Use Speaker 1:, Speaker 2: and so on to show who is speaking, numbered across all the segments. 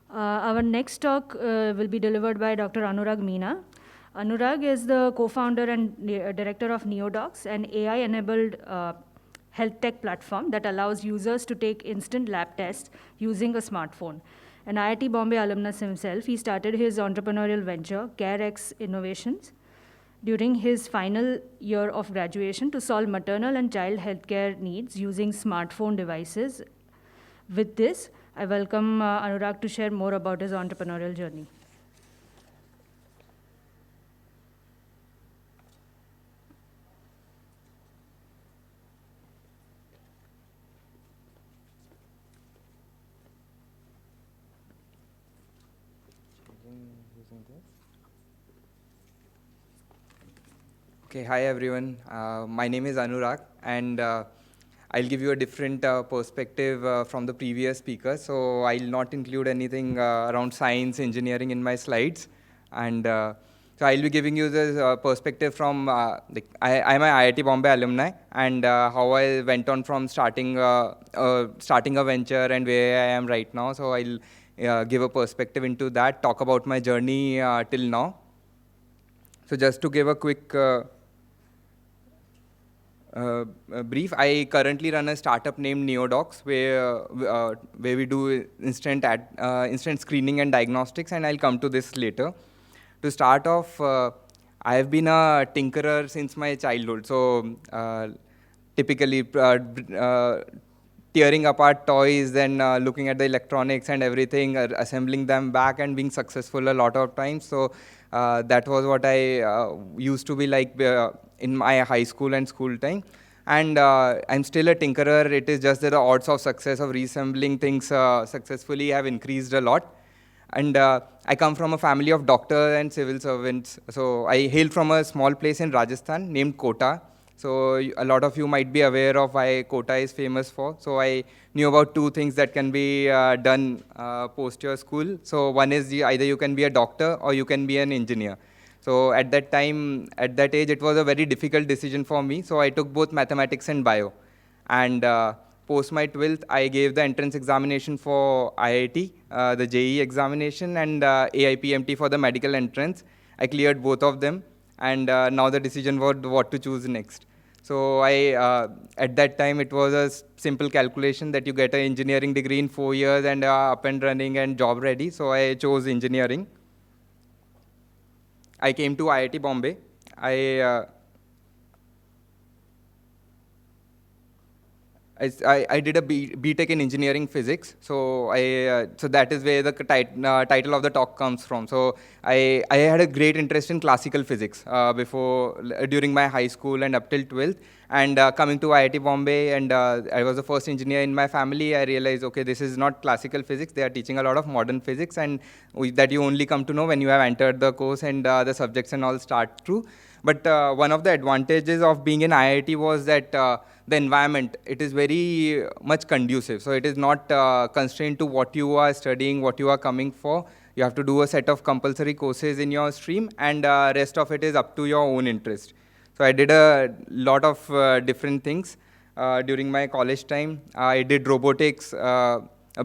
Speaker 1: Our next talk will be delivered by Dr. Anurag Meena. Anurag is the co-founder and director of NeoDocs, an AI-enabled health tech platform that allows users to take instant lab tests using a smartphone. An IIT Bombay alumnus himself, he started his entrepreneurial venture, CareX Innovations, during his final year of graduation to solve maternal and child healthcare needs using smartphone devices. With this, I welcome Anurag to share more about his entrepreneurial journey.
Speaker 2: Okay, hi everyone. My name is Anurag, and I'll give you a different perspective from the previous speaker. So I'll not include anything around science, engineering in my slides, and so I'll be giving you the perspective from I'm an IIT Bombay alumni, and how I went on from starting a venture and where I am right now. So I'll give a perspective into that, talk about my journey till now. So just to give a quick brief, I currently run a startup named NeoDocs, where we do instant screening and diagnostics, and I'll come to this later. To start off, I have been a tinkerer since my childhood. So typically tearing apart toys, then looking at the electronics and everything, assembling them back and being successful a lot of times. So that was what I used to be like in my high school and school time. And I'm still a tinkerer. It is just that the odds of success of reassembling things successfully have increased a lot. And I come from a family of doctors and civil servants. So I hail from a small place in Rajasthan named Kota. So a lot of you might be aware of why Kota is famous for. So I knew about two things that can be done post your school. So one is either you can be a doctor or you can be an engineer. So at that time, at that age, it was a very difficult decision for me. So I took both mathematics and bio. And post my 12th, I gave the entrance examination for IIT, the JEE examination, and AIPMT for the medical entrance. I cleared both of them. And now the decision was what to choose next. So at that time, it was a simple calculation that you get an engineering degree in 4 years and up and running and job ready. So I chose engineering. I came to IIT Bombay. I did a B.Tech in engineering physics, so so that is where the title of the talk comes from. So I had a great interest in classical physics during my high school and up till 12th. And coming to IIT Bombay, and I was the first engineer in my family, I realized, okay, this is not classical physics. They are teaching a lot of modern physics, and that you only come to know when you have entered the course and the subjects and all start through. But one of the advantages of being in IIT was that the environment, it is very much conducive. So it is not constrained to what you are studying, what you are coming for. You have to do a set of compulsory courses in your stream, and rest of it is up to your own interest. So I did a lot of different things during my college time. I did robotics.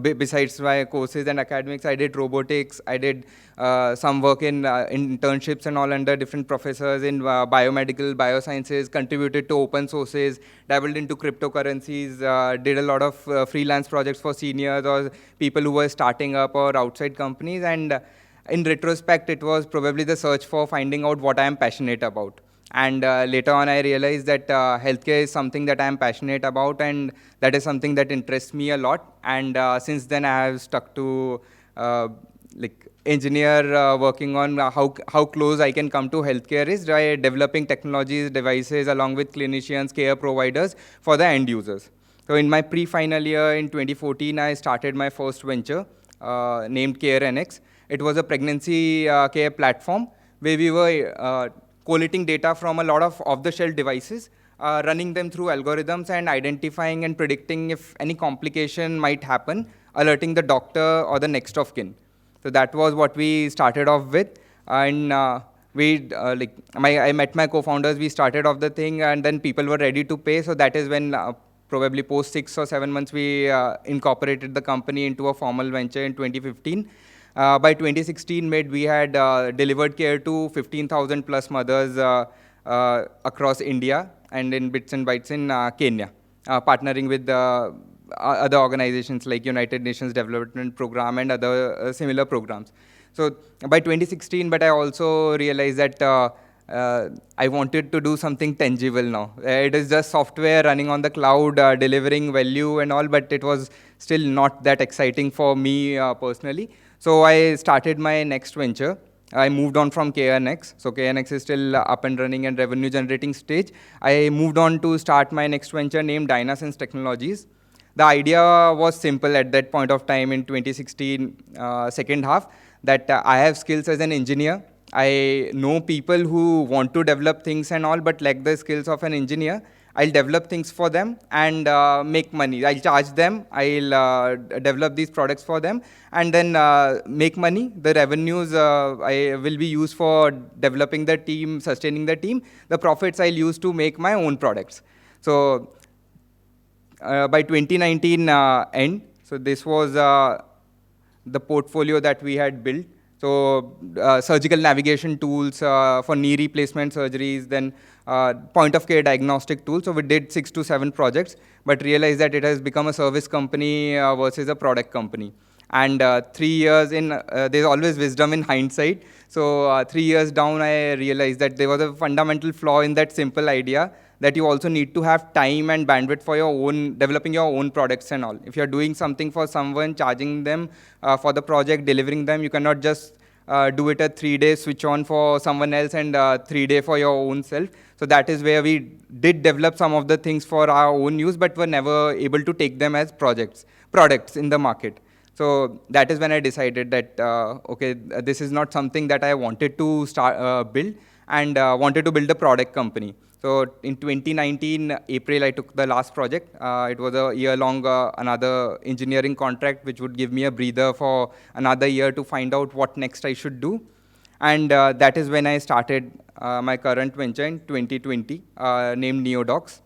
Speaker 2: Besides my courses and academics, I did robotics. I did some work in internships and all under different professors in biomedical, biosciences, contributed to open sources, dabbled into cryptocurrencies, did a lot of freelance projects for seniors or people who were starting up or outside companies. And in retrospect, it was probably the search for finding out what I am passionate about. And later on, I realized that healthcare is something that I'm passionate about, and that is something that interests me a lot. And since then, I have stuck to engineer working on how close I can come to healthcare is by developing technologies, devices, along with clinicians, care providers for the end users. So in my pre-final year in 2014, I started my first venture named CareNX. It was a pregnancy care platform where we were collating data from a lot of off-the-shelf devices, running them through algorithms and identifying and predicting if any complication might happen, alerting the doctor or the next of kin. So that was what we started off with. And I met my co-founders, we started off the thing, and then people were ready to pay. So that is when probably post 6 or 7 months, we incorporated the company into a formal venture in 2015. By 2016 mid, we had delivered care to 15,000 plus mothers across India and in bits and bytes in Kenya, partnering with other organizations like United Nations Development Program and other similar programs. So by 2016, but I also realized that I wanted to do something tangible now. It is just software running on the cloud, delivering value and all, but it was still not that exciting for me personally. So I started my next venture. I moved on from KNX. So KNX is still up and running and revenue generating stage. I moved on to start my next venture named DynaSense Technologies. The idea was simple at that point of time in 2016, second half, that I have skills as an engineer. I know people who want to develop things and all, but lack the skills of an engineer. I'll develop things for them and make money. I'll charge them. I'll develop these products for them and then make money. The revenues I will be used for developing the team, sustaining the team. The profits I'll use to make my own products. So by 2019 end, so this was the portfolio that we had built. So surgical navigation tools for knee replacement surgeries, then point of care diagnostic tools. So we did 6 to 7 projects, but realized that it has become a service company versus a product company. And 3 years in, there's always wisdom in hindsight. So 3 years down, I realized that there was a fundamental flaw in that simple idea, that you also need to have time and bandwidth for your own, developing your own products and all. If you're doing something for someone, charging them for the project, delivering them, you cannot just do it a 3-day switch on for someone else and 3-day for your own self. So that is where we did develop some of the things for our own use, but were never able to take them as products in the market. So that is when I decided that, okay, this is not something that I wanted to start build, and wanted to build a product company. So in 2019, April, I took the last project. It was a year-long another engineering contract, which would give me a breather for another year to find out what next I should do. And that is when I started my current venture in 2020, named NeoDocs.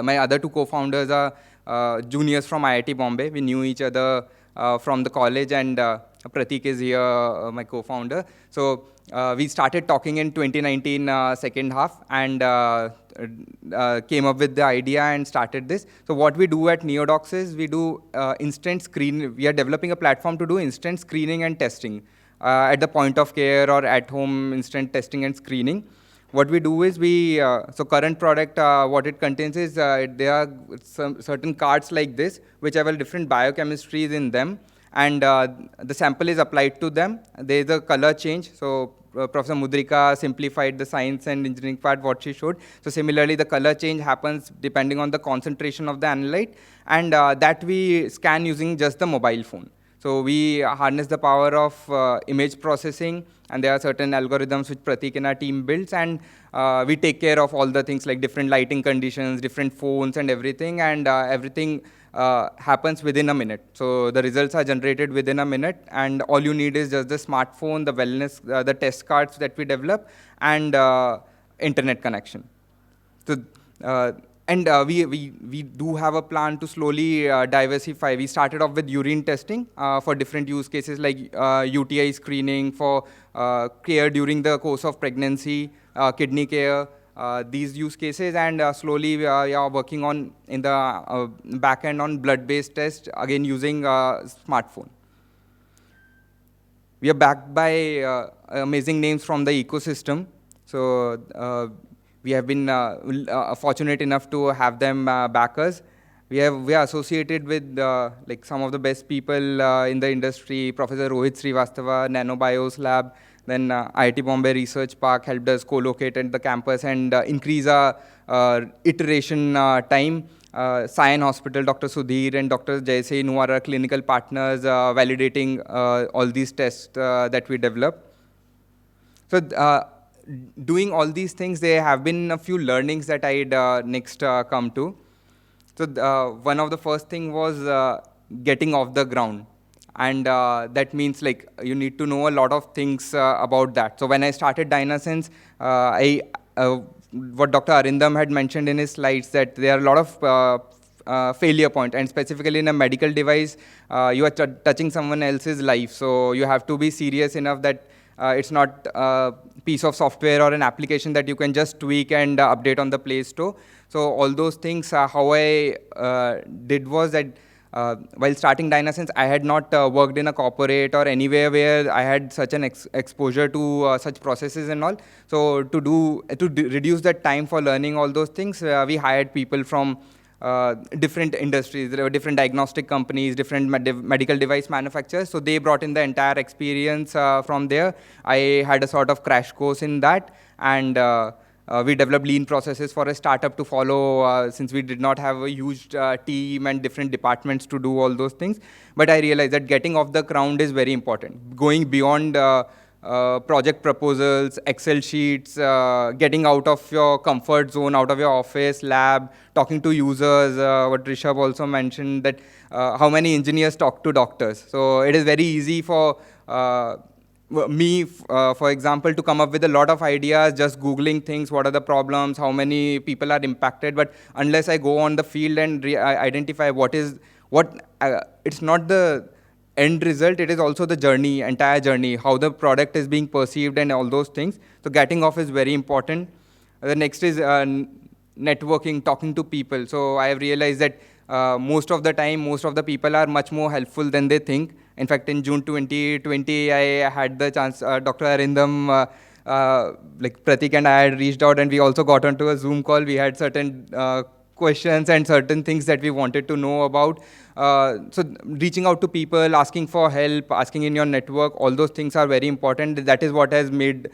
Speaker 2: My other 2 co-founders are juniors from IIT Bombay. We knew each other from the college, and Pratik is here, my co-founder. So we started talking in 2019 second half, and came up with the idea and started this. So what we do at NeoDocs is we do instant screen. We are developing a platform to do instant screening and testing at the point of care or at home, instant testing and screening. What we do is so current product, what it contains is there are some certain cards like this, which have different biochemistries in them, and the sample is applied to them. There is a color change. So Professor Mudrika simplified the science and engineering part, what she showed. So similarly, the color change happens depending on the concentration of the analyte, and that we scan using just the mobile phone. So we harness the power of image processing, and there are certain algorithms which Pratik and our team builds, and we take care of all the things like different lighting conditions, different phones and everything, and everything happens within a minute. So the results are generated within a minute, and all you need is just the smartphone, the wellness, the test cards that we develop, and internet connection. So, we do have a plan to slowly diversify. We started off with urine testing for different use cases like UTI screening, for care during the course of pregnancy, kidney care, these use cases, and slowly we are working on in the back end on blood-based tests, again using smartphone. We are backed by amazing names from the ecosystem. So we have been fortunate enough to have them back us. We are associated with like some of the best people in the industry. Professor Rohit Srivastava, NanoBios Lab, then IIT Bombay Research Park helped us co-locate at the campus and increase our iteration time. Sion Hospital, Dr. Sudhir and Dr. Jaisin, who are our clinical partners, validating all these tests that we develop. So doing all these things, there have been a few learnings that I'd next come to. So one of the first thing was getting off the ground. And that means like you need to know a lot of things about that. So when I started DynaSense, what Dr. Arindam had mentioned in his slides, that there are a lot of failure point, and specifically in a medical device, you are touching someone else's life. So you have to be serious enough that it's not a piece of software or an application that you can just tweak and update on the Play Store. So all those things, how I did was that while starting Dynasense, I had not worked in a corporate or anywhere where I had such an exposure to such processes and all. So to reduce that time for learning all those things, we hired people from different industries. There were different diagnostic companies, different medical device manufacturers. So they brought in the entire experience from there. I had a sort of crash course in that, and we developed lean processes for a startup to follow, since we did not have a huge team and different departments to do all those things. But I realized that getting off the ground is very important. Going beyond project proposals, Excel sheets, getting out of your comfort zone, out of your office, lab, talking to users, what Rishabh also mentioned, that how many engineers talk to doctors. So it is very easy for me, for example, to come up with a lot of ideas, just Googling things, what are the problems, how many people are impacted. But unless I go on the field and identify it's not the end result, it is also the journey, entire journey, how the product is being perceived and all those things. So getting off is very important. The next is networking, talking to people. So I have realized that most of the time, most of the people are much more helpful than they think. In fact, in June 2020, I had the chance, Dr. Arindam, like Pratik and I had reached out, and we also got onto a Zoom call. We had certain questions and certain things that we wanted to know about. So reaching out to people, asking for help, asking in your network, all those things are very important. That is what has made,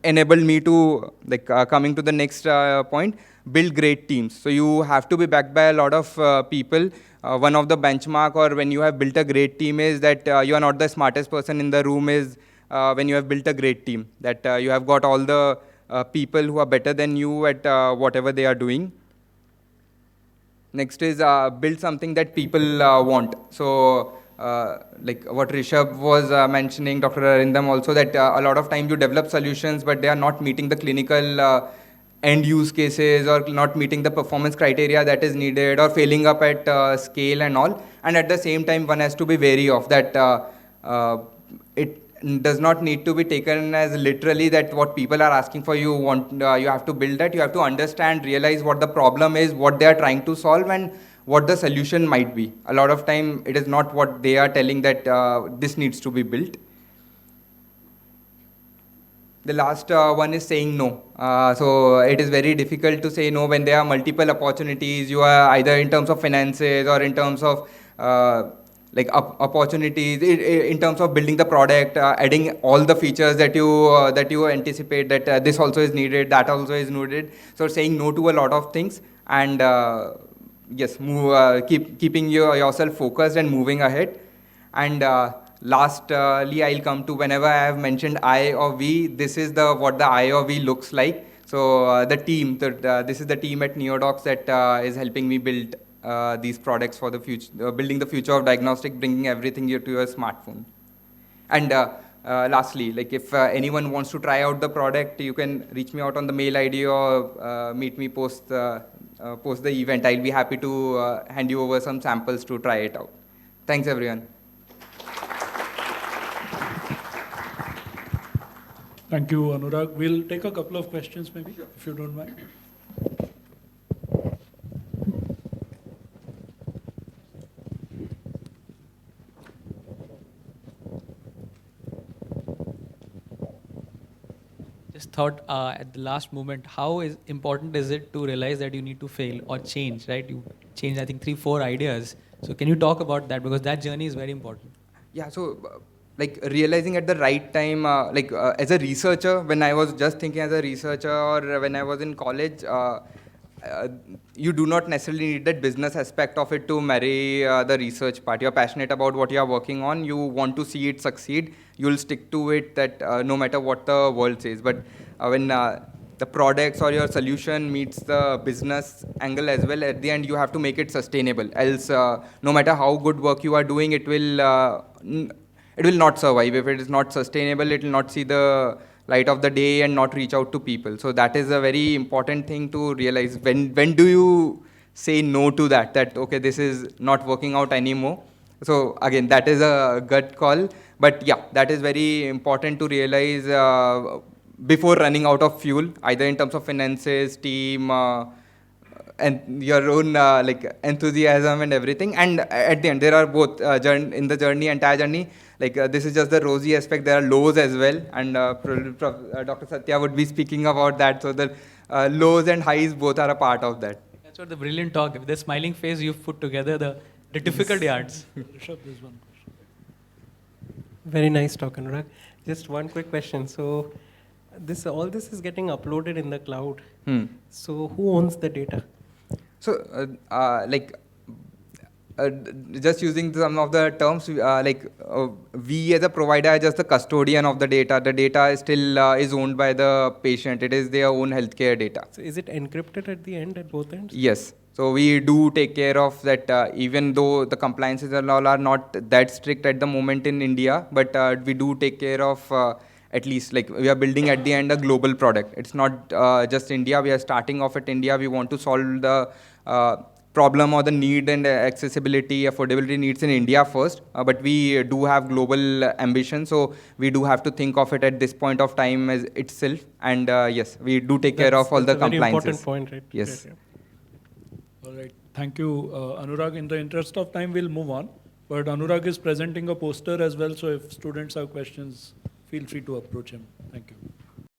Speaker 2: enabled me to, coming to the next point, build great teams. So you have to be backed by a lot of people. One of the benchmark, or when you have built a great team, is that you are not the smartest person in the room, is when you have built a great team, that you have got all the people who are better than you at whatever they are doing. Next is build something that people want. So like what Rishabh was mentioning, Dr. Arindam also, that a lot of time you develop solutions, but they are not meeting the clinical end use cases, or not meeting the performance criteria that is needed, or failing up at scale and all. And at the same time, one has to be wary of that. It does not need to be taken as literally that what people are asking for, you have to build that. You have to understand, realize what the problem is, what they are trying to solve, and what the solution might be. A lot of time, it is not what they are telling that this needs to be built. The last one is saying no. So it is very difficult to say no when there are multiple opportunities. You are either in terms of finances, or in terms of opportunities, in terms of building the product, adding all the features that you anticipate, that this also is needed, that also is needed. So saying no to a lot of things, and yes, keeping yourself focused and moving ahead. And lastly, I'll come to, whenever I have mentioned I or we, this is what the I or we looks like. So the team, this is the team at NeoDocs that is helping me build these products for the future, building the future of diagnostic, bringing everything to your smartphone. And lastly, if anyone wants to try out the product, you can reach me out on the mail ID, or meet me post the event. I'll be happy to hand you over some samples to try it out. Thanks, everyone.
Speaker 3: Thank you, Anurag. We'll take a couple of questions, maybe, if you don't mind.
Speaker 4: Just thought at the last moment, how important is it to realize that you need to fail or change, right? You changed, I think, 3-4 ideas. So can you talk about that? Because that journey is very important.
Speaker 2: Yeah, so realizing at the right time, as a researcher, when I was just thinking as a researcher, or when I was in college, you do not necessarily need that business aspect of it to marry the research part. You're passionate about what you're working on. You want to see it succeed. You'll stick to it, that no matter what the world says. But when the products or your solution meets the business angle as well, at the end you have to make it sustainable. Else, no matter how good work you are doing, it will not survive. If it is not sustainable, it will not see the light of the day and not reach out to people. So that is a very important thing to realize. When do you say no to that okay, this is not working out anymore? So again, that is a gut call. But yeah, that is very important to realize before running out of fuel, either in terms of finances, team, and your own like enthusiasm and everything. And at the end, there are both in the journey, entire journey. Like this is just the rosy aspect. There are lows as well, and Dr. Satya would be speaking about that. So the lows and highs both are a part of that.
Speaker 4: That's what the brilliant talk. With the smiling face, you've put together the difficult yards.
Speaker 3: Rishabh, there's one question.
Speaker 5: Very nice talk, Anurag. Just one quick question. So, all this is getting uploaded in the cloud. So, who owns the data?
Speaker 2: So, just using some of the terms, we as a provider are just the custodian of the data. The data is still is owned by the patient. It is their own healthcare data.
Speaker 5: So, is it encrypted at the end, at both ends?
Speaker 2: Yes. So we do take care of that, even though the compliances and all are not that strict at the moment in India, but we do take care of at least, like, we are building at the end a global product. It's not just India. We are starting off at India. We want to solve the problem or the need and accessibility, affordability needs in India first, but we do have global ambition. So we do have to think of it at this point of time as itself. And yes, we do take care of all the compliances.
Speaker 5: That's a very important point, right?
Speaker 2: Yes.
Speaker 5: Yeah.
Speaker 3: All right. Thank you, Anurag. In the interest of time, we'll move on. But Anurag is presenting a poster as well, so if students have questions, feel free to approach him. Thank you.